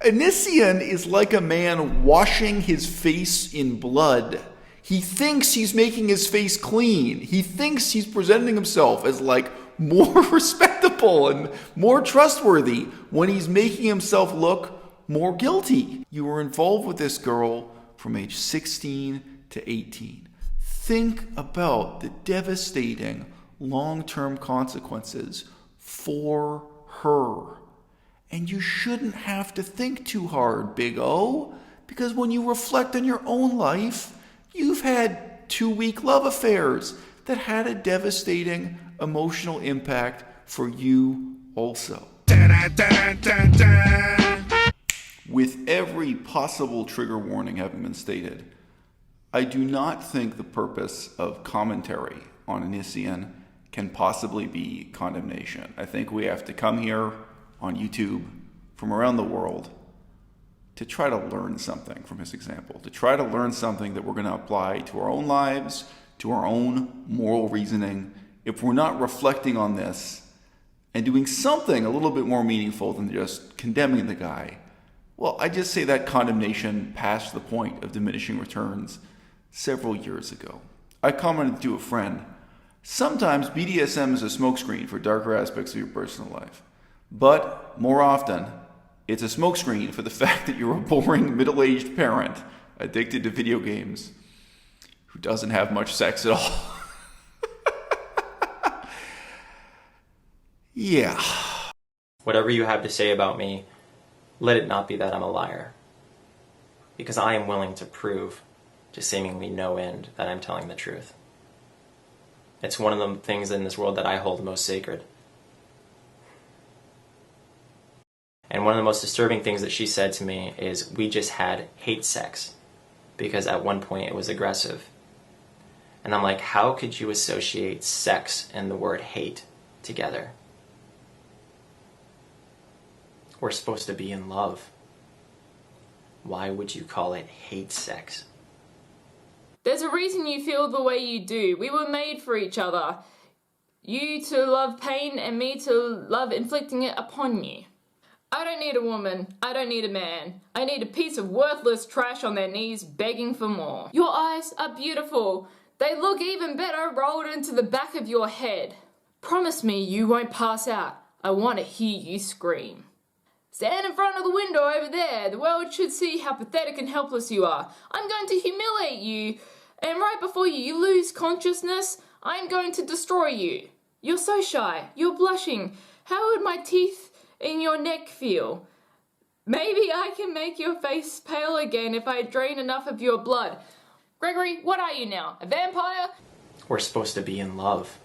Onision is like a man washing his face in blood. He thinks he's making his face clean. He thinks he's presenting himself as like more respectable and more trustworthy when he's making himself look more guilty. You were involved with this girl from age 16 to 18. Think about the devastating long-term consequences for her. And you shouldn't have to think too hard, Big O, because when you reflect on your own life, you've had 2-week love affairs that had a devastating emotional impact for you also. With every possible trigger warning having been stated, I do not think the purpose of commentary on Onision can possibly be condemnation. I think we have to come here on YouTube from around the world to try to learn something from his example, to try to learn something that we're going to apply to our own lives, to our own moral reasoning. If we're not reflecting on this and doing something a little bit more meaningful than just condemning the guy, well, I just say that condemnation passed the point of diminishing returns several years ago. I commented to a friend, sometimes BDSM is a smokescreen for darker aspects of your personal life. But more often, it's a smokescreen for the fact that you're a boring middle-aged parent addicted to video games who doesn't have much sex at all. Yeah. Whatever you have to say about me, let it not be that I'm a liar. Because I am willing to prove to seemingly no end that I'm telling the truth. It's one of the things in this world that I hold most sacred. And one of the most disturbing things that she said to me is, we just had hate sex, because at one point it was aggressive. And I'm like, how could you associate sex and the word hate together? We're supposed to be in love. Why would you call it hate sex? There's a reason you feel the way you do. We were made for each other. You to love pain and me to love inflicting it upon you. I don't need a woman, I don't need a man. I need a piece of worthless trash on their knees begging for more. Your eyes are beautiful. They look even better rolled into the back of your head. Promise me you won't pass out. I want to hear you scream. Stand in front of the window over there. The world should see how pathetic and helpless you are. I'm going to humiliate you. And right before you lose consciousness, I'm going to destroy you. You're so shy. You're blushing. How would my teeth in your neck feel? Maybe I can make your face pale again if I drain enough of your blood. Gregory, what are you now? A vampire? We're supposed to be in love.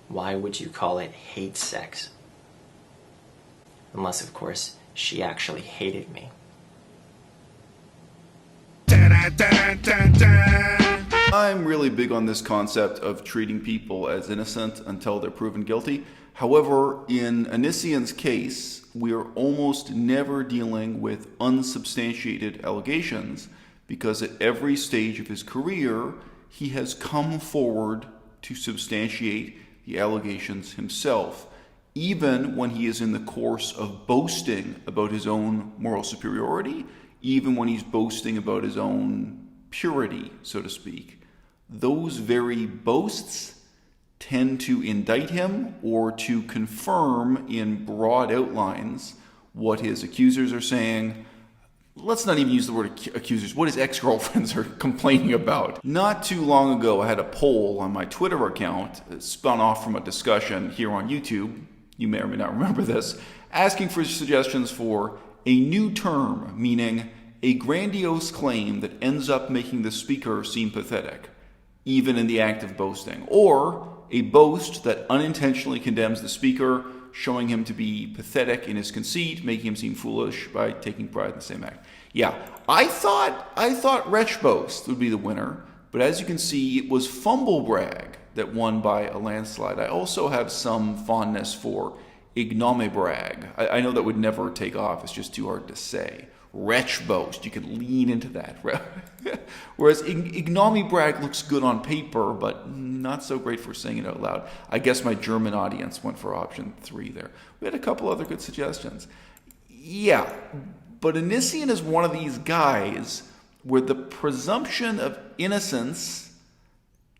Why would you call it hate sex? Unless, of course, she actually hated me. I'm really big on this concept of treating people as innocent until they're proven guilty. However, in Onision's case, we are almost never dealing with unsubstantiated allegations, because at every stage of his career, he has come forward to substantiate the allegations himself, even when he is in the course of boasting about his own moral superiority, even when he's boasting about his own purity, so to speak. Those very boasts tend to indict him or to confirm in broad outlines what his accusers are saying. Let's not even use the word accusers, what his ex-girlfriends are complaining about. Not too long ago, I had a poll on my Twitter account, spun off from a discussion here on YouTube, you may or may not remember this, asking for suggestions for a new term, meaning a grandiose claim that ends up making the speaker seem pathetic, even in the act of boasting, or a boast that unintentionally condemns the speaker, showing him to be pathetic in his conceit, making him seem foolish by taking pride in the same act. Yeah, I thought Wretchboast would be the winner, but as you can see, it was Fumble Brag that won by a landslide. I also have some fondness for Ignomibrag. I know that would never take off, it's just too hard to say. Wretchboast, you can lean into that. Whereas Ignomibrag looks good on paper, but not so great for saying it out loud. I guess my German audience went for option 3 there. We had a couple other good suggestions. Yeah, but Onision is one of these guys where the presumption of innocence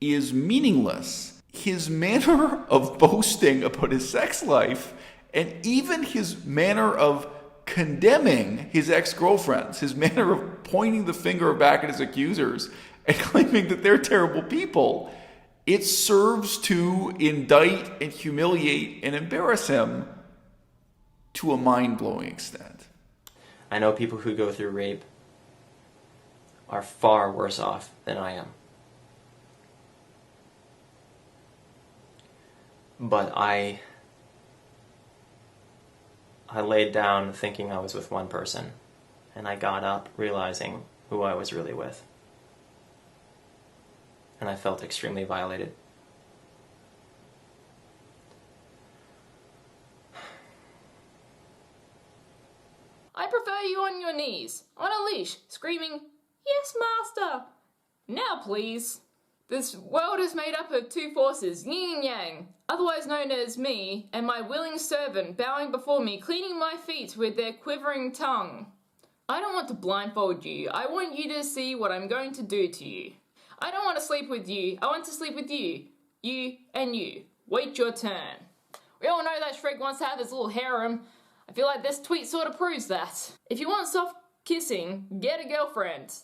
is meaningless. His manner of boasting about his sex life, and even his manner of condemning his ex-girlfriends, his manner of pointing the finger back at his accusers and claiming that they're terrible people, it serves to indict and humiliate and embarrass him to a mind-blowing extent. I know people who go through rape are far worse off than I am. But I laid down thinking I was with one person, and I got up realizing who I was really with. And I felt extremely violated. I prefer you on your knees, on a leash, screaming, "Yes, master! Now, please." This world is made up of two forces, yin and yang, otherwise known as me and my willing servant bowing before me, cleaning my feet with their quivering tongue. I don't want to blindfold you. I want you to see what I'm going to do to you. I don't want to sleep with you. I want to sleep with you. You and you. Wait your turn. We all know that Shrek wants to have his little harem. I feel like this tweet sort of proves that. If you want soft kissing, get a girlfriend.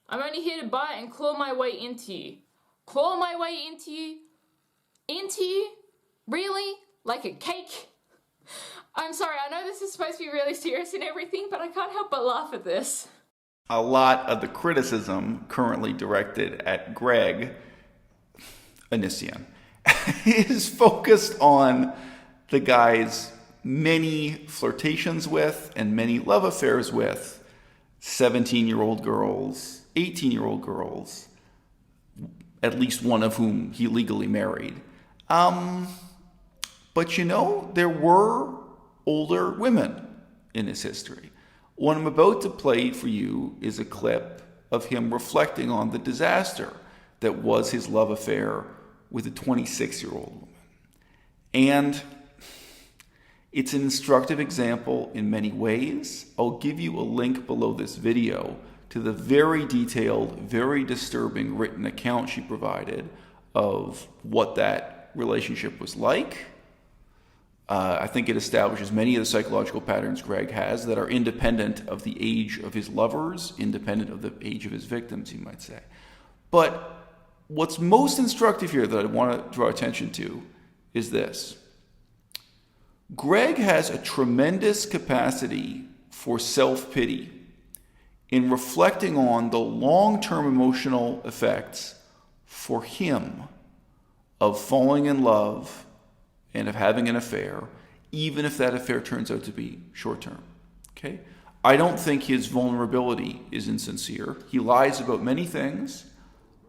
I'm only here to bite and claw my way into you. Claw my way into you? Into you? Really? Like a cake? I'm sorry, I know this is supposed to be really serious and everything, but I can't help but laugh at this. A lot of the criticism currently directed at Greg, Onision, is focused on the guy's many flirtations with and many love affairs with 17-year-old girls, 18-year-old girls, at least one of whom he legally married. But you know, there were older women in his history. What I'm about to play for you is a clip of him reflecting on the disaster that was his love affair with a 26-year-old woman. And it's an instructive example in many ways. I'll give you a link below this video to the very detailed, very disturbing written account she provided of what that relationship was like. I think it establishes many of the psychological patterns Greg has that are independent of the age of his lovers, independent of the age of his victims, you might say. But what's most instructive here that I want to draw attention to is this. Greg has a tremendous capacity for self-pity in reflecting on the long-term emotional effects for him of falling in love and of having an affair, even if that affair turns out to be short-term. Okay? I don't think his vulnerability is insincere. He lies about many things,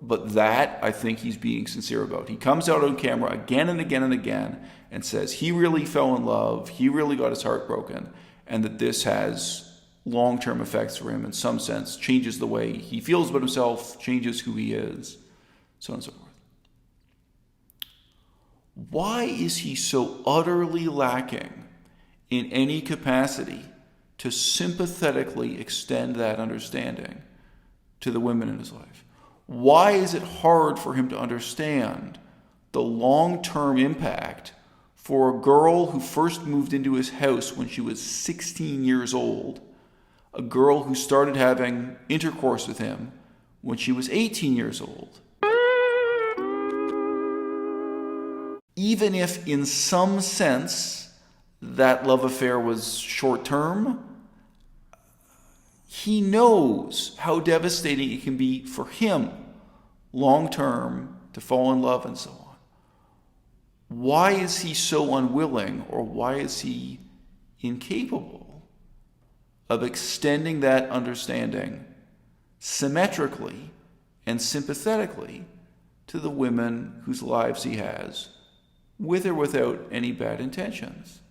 but that I think he's being sincere about. He comes out on camera again and again and again and says he really fell in love, he really got his heart broken, and that this has long-term effects for him in some sense, changes the way he feels about himself, changes who he is, so on and so forth. Why is he so utterly lacking in any capacity to sympathetically extend that understanding to the women in his life? Why is it hard for him to understand the long-term impact for a girl who first moved into his house when she was 16 years old, a girl who started having intercourse with him when she was 18 years old? Even if in some sense that love affair was short-term, he knows how devastating it can be for him long-term to fall in love and so on. Why is he so unwilling, or why is he incapable of extending that understanding symmetrically and sympathetically to the women whose lives he has, with or without any bad intentions?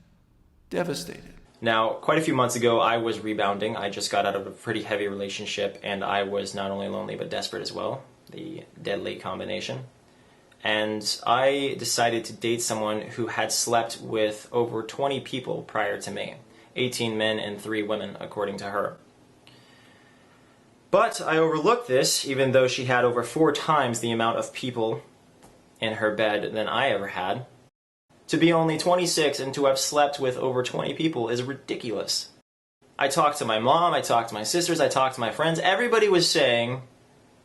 Devastated. Now, quite a few months ago, I was rebounding. I just got out of a pretty heavy relationship, and I was not only lonely but desperate as well. The deadly combination. And I decided to date someone who had slept with over 20 people prior to me. 18 men and 3 women, according to her. But I overlooked this, even though she had over 4 times the amount of people in her bed than I ever had. To be only 26 and to have slept with over 20 people is ridiculous. I talked to my mom, I talked to my sisters, I talked to my friends. Everybody was saying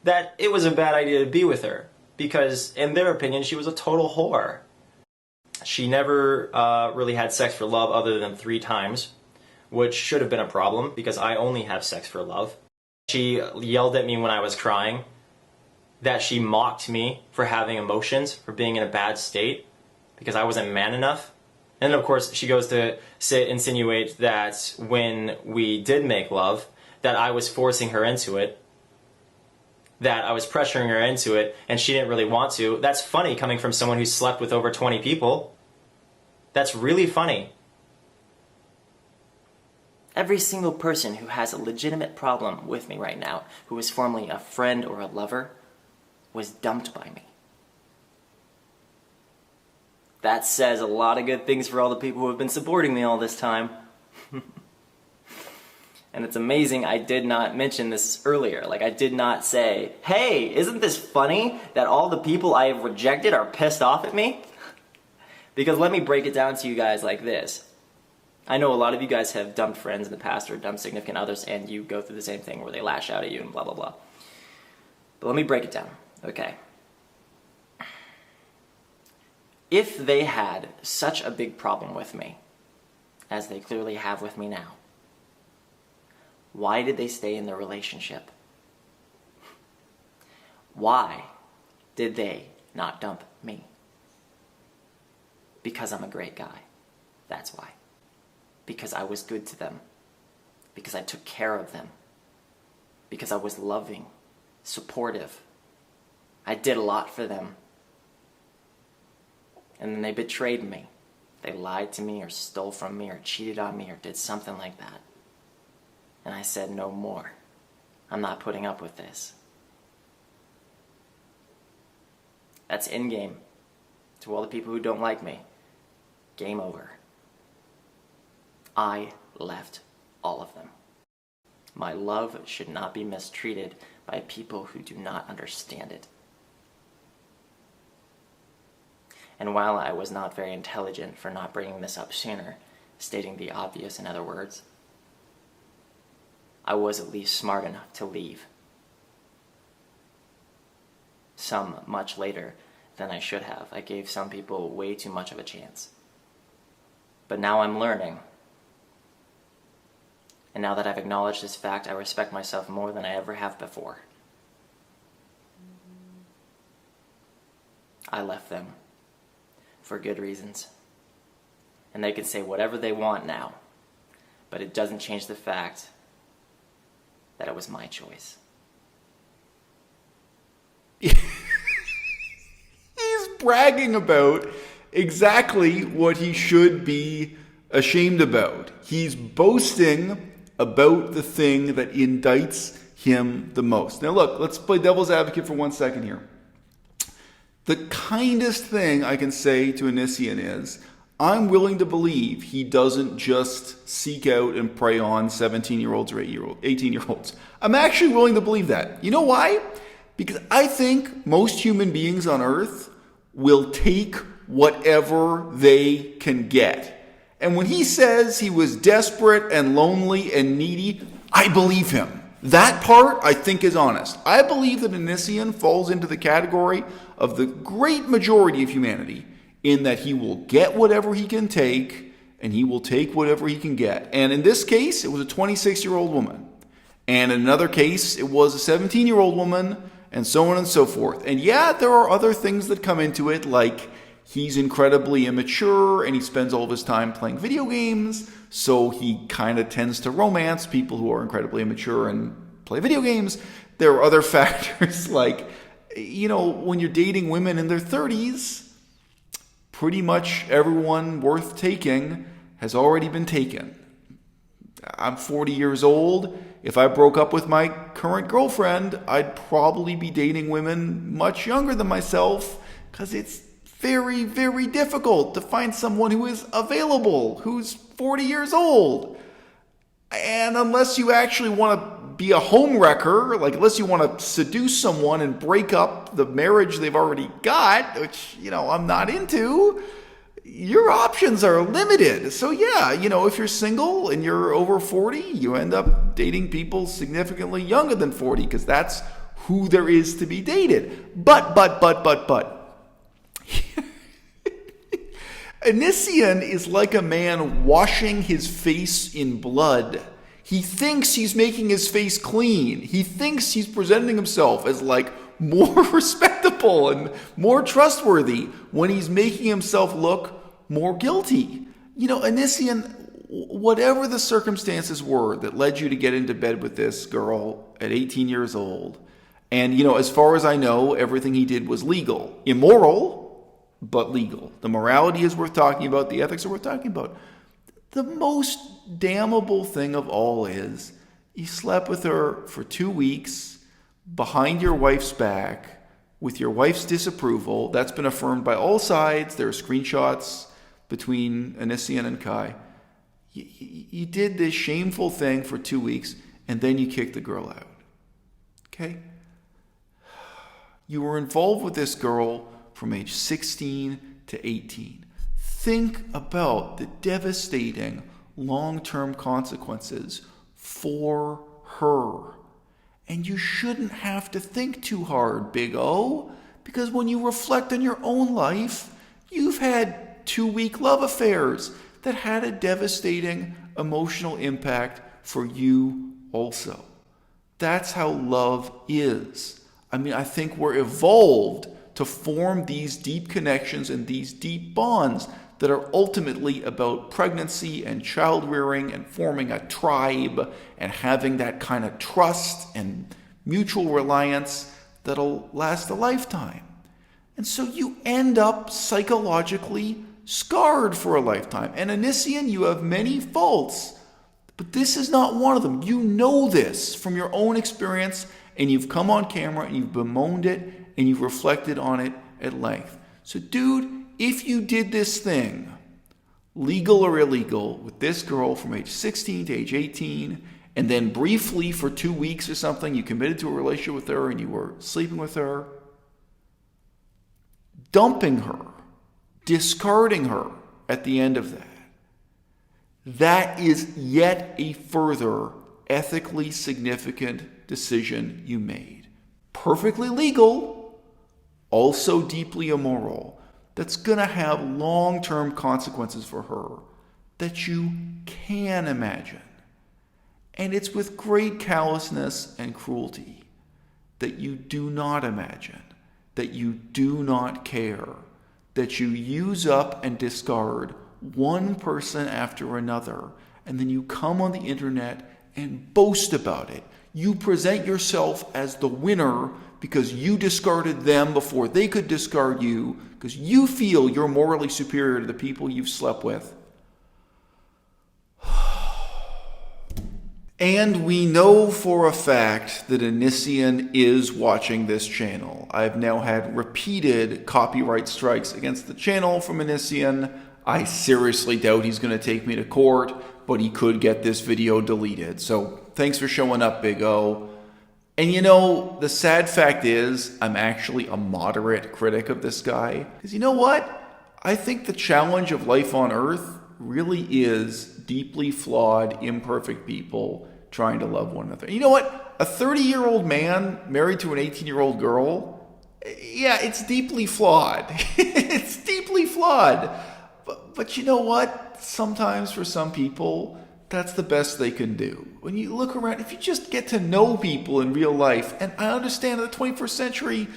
that it was a bad idea to be with her, because in their opinion, she was a total whore. She never really had sex for love other than 3 times, which should have been a problem, because I only have sex for love. She yelled at me when I was crying, that she mocked me for having emotions, for being in a bad state, because I wasn't man enough. And then, of course, she goes to insinuate that when we did make love, that I was forcing her into it, that I was pressuring her into it, and she didn't really want to. That's funny coming from someone who slept with over 20 people. That's really funny. Every single person who has a legitimate problem with me right now, who was formerly a friend or a lover, was dumped by me. That says a lot of good things for all the people who have been supporting me all this time. And it's amazing I did not mention this earlier. Like, I did not say, hey, isn't this funny that all the people I have rejected are pissed off at me? Because let me break it down to you guys like this. I know a lot of you guys have dumped friends in the past or dumped significant others, and you go through the same thing where they lash out at you and blah, blah, blah. But let me break it down. Okay. If they had such a big problem with me, as they clearly have with me now, why did they stay in the relationship? Why did they not dump me? Because I'm a great guy. That's why. Because I was good to them. Because I took care of them. Because I was loving, supportive. I did a lot for them. And then they betrayed me. They lied to me or stole from me or cheated on me or did something like that. And I said, no more. I'm not putting up with this. That's in-game. To all the people who don't like me, game over. I left all of them. My love should not be mistreated by people who do not understand it. And while I was not very intelligent for not bringing this up sooner, stating the obvious in other words, I was at least smart enough to leave. Some much later than I should have. I gave some people way too much of a chance. But now I'm learning. And now that I've acknowledged this fact, I respect myself more than I ever have before. I left them for good reasons. And they can say whatever they want now, but it doesn't change the fact that it was my choice. He's bragging about exactly what he should be ashamed about. He's boasting about the thing that indicts him the most. Now look, let's play devil's advocate for 1 second here. The kindest thing I can say to Onision is, I'm willing to believe he doesn't just seek out and prey on 17-year-olds or 18-year-olds. I'm actually willing to believe that. You know why? Because I think most human beings on Earth will take whatever they can get. And when he says he was desperate and lonely and needy, I believe him. That part, I think, is honest. I believe that Onision falls into the category of the great majority of humanity, in that he will get whatever he can take, and he will take whatever he can get. And in this case, it was a 26-year-old woman. And in another case, it was a 17-year-old woman, and so on and so forth. And yeah, there are other things that come into it, like he's incredibly immature, and he spends all of his time playing video games, so he kind of tends to romance people who are incredibly immature and play video games. There are other factors like, you know, when you're dating women in their 30s, pretty much everyone worth taking has already been taken. I'm 40 years old. If I broke up with my current girlfriend, I'd probably be dating women much younger than myself, because it's very, very difficult to find someone who is available, who's 40 years old. And unless you actually want to be a homewrecker, like unless you want to seduce someone and break up the marriage they've already got, which, I'm not into, your options are limited. So yeah, if you're single and you're over 40, you end up dating people significantly younger than 40 because that's who there is to be dated. But. Onision is like a man washing his face in blood. He thinks he's making his face clean. He thinks he's presenting himself as like more respectable and more trustworthy when he's making himself look more guilty. Onision, whatever the circumstances were that led you to get into bed with this girl at 18 years old, and as far as I know, everything he did was legal. Immoral, but legal. The morality is worth talking about. The ethics are worth talking about. The most damnable thing of all is you slept with her for 2 weeks behind your wife's back with your wife's disapproval. That's been affirmed by all sides. There are screenshots between Onision and Kai. You did this shameful thing for 2 weeks and then you kicked the girl out. Okay? You were involved with this girl from age 16 to 18. Think about the devastating long-term consequences for her. And you shouldn't have to think too hard, Big O, because when you reflect on your own life, you've had 2-week love affairs that had a devastating emotional impact for you also. That's how love is. I think we're evolved to form these deep connections and these deep bonds that are ultimately about pregnancy and child rearing and forming a tribe and having that kind of trust and mutual reliance that'll last a lifetime. And so you end up psychologically scarred for a lifetime. And Onision, you have many faults, but this is not one of them. You know this from your own experience, and you've come on camera and you've bemoaned it and you've reflected on it at length. So dude, if you did this thing, legal or illegal, with this girl from age 16 to age 18, and then briefly for 2 weeks or something, you committed to a relationship with her and you were sleeping with her, dumping her, discarding her at the end of that, that is yet a further ethically significant decision you made. Perfectly legal, also deeply immoral, that's going to have long-term consequences for her that you can imagine. And it's with great callousness and cruelty that you do not imagine, that you do not care, that you use up and discard one person after another, and then you come on the internet and boast about it. You present yourself as the winner because you discarded them before they could discard you, because you feel you're morally superior to the people you've slept with. And we know for a fact that Onision is watching this channel. I've now had repeated copyright strikes against the channel from Onision. I seriously doubt he's going to take me to court, but he could get this video deleted. So thanks for showing up, Big O. And the sad fact is, I'm actually a moderate critic of this guy. Because you know what? I think the challenge of life on Earth really is deeply flawed, imperfect people trying to love one another. You know what? A 30-year-old man married to an 18-year-old girl, yeah, it's deeply flawed. It's deeply flawed. But you know what? Sometimes for some people, that's the best they can do. When you look around, if you just get to know people in real life, and I understand in the 21st century,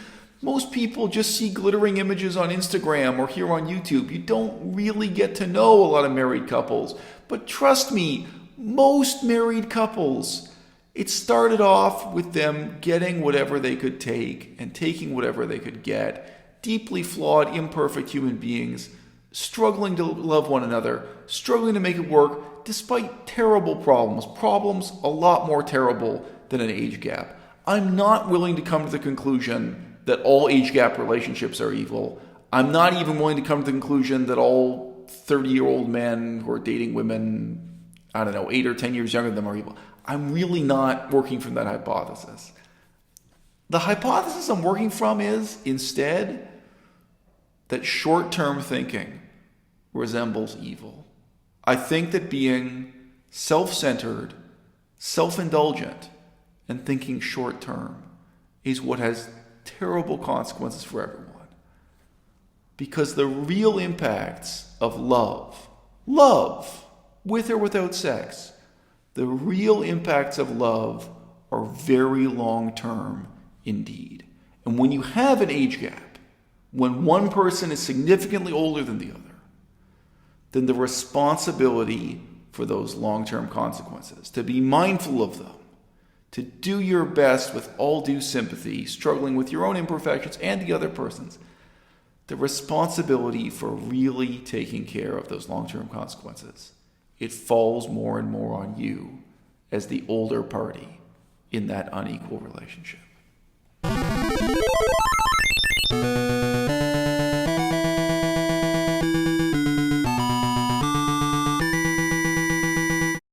most people just see glittering images on Instagram or here on YouTube. You don't really get to know a lot of married couples. But trust me, most married couples, it started off with them getting whatever they could take and taking whatever they could get. Deeply flawed, imperfect human beings, struggling to love one another, struggling to make it work, despite terrible problems a lot more terrible than an age gap. I'm not willing to come to the conclusion that all age gap relationships are evil. I'm not even willing to come to the conclusion that all 30-year-old men who are dating women I don't know, 8 or 10 years younger than them are evil. I'm really not working from that hypothesis. The hypothesis I'm working from is, instead, that short-term thinking resembles evil. I think that being self-centered, self-indulgent, and thinking short-term is what has terrible consequences for everyone. Because the real impacts of love, with or without sex, the real impacts of love are very long-term indeed. And when you have an age gap, when one person is significantly older than the other, then the responsibility for those long-term consequences, to be mindful of them, to do your best with all due sympathy, struggling with your own imperfections and the other person's, the responsibility for really taking care of those long-term consequences, it falls more and more on you as the older party in that unequal relationship.